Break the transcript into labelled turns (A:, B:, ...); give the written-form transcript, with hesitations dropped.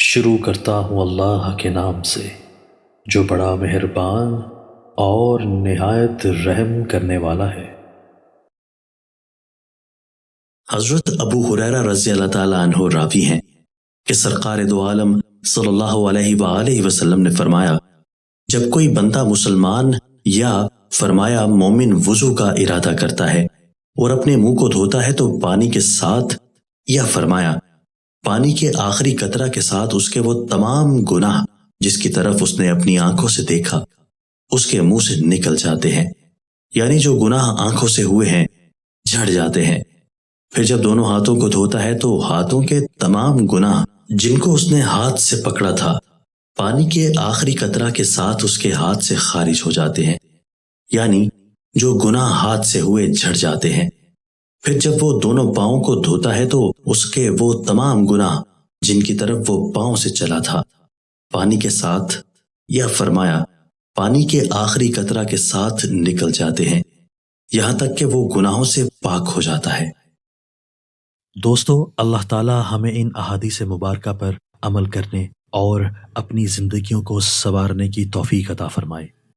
A: شروع کرتا ہوں اللہ کے نام سے جو بڑا مہربان اور نہایت رحم کرنے والا ہے۔
B: حضرت ابو ہریرہ رضی اللہ تعالیٰ عنہ راوی ہیں کہ سرکار دو عالم صلی اللہ علیہ وآلہ وسلم نے فرمایا، جب کوئی بندہ مسلمان یا فرمایا مومن وضو کا ارادہ کرتا ہے اور اپنے منہ کو دھوتا ہے تو پانی کے ساتھ یا فرمایا پانی کے آخری قطرہ کے ساتھ اس کے وہ تمام گناہ جس کی طرف اس نے اپنی آنکھوں سے دیکھا اس کے منہ سے نکل جاتے ہیں، یعنی جو گناہ آنکھوں سے ہوئے ہیں جھڑ جاتے ہیں۔ پھر جب دونوں ہاتھوں کو دھوتا ہے تو ہاتھوں کے تمام گناہ جن کو اس نے ہاتھ سے پکڑا تھا پانی کے آخری قطرہ کے ساتھ اس کے ہاتھ سے خارج ہو جاتے ہیں، یعنی جو گناہ ہاتھ سے ہوئے جھڑ جاتے ہیں۔ پھر جب وہ دونوں پاؤں کو دھوتا ہے تو اس کے وہ تمام گناہ جن کی طرف وہ پاؤں سے چلا تھا پانی کے ساتھ یا فرمایا پانی کے آخری قطرہ کے ساتھ نکل جاتے ہیں، یہاں تک کہ وہ گناہوں سے پاک ہو جاتا ہے۔
A: دوستو، اللہ تعالی ہمیں ان احادیث مبارکہ پر عمل کرنے اور اپنی زندگیوں کو سنوارنے کی توفیق عطا فرمائے۔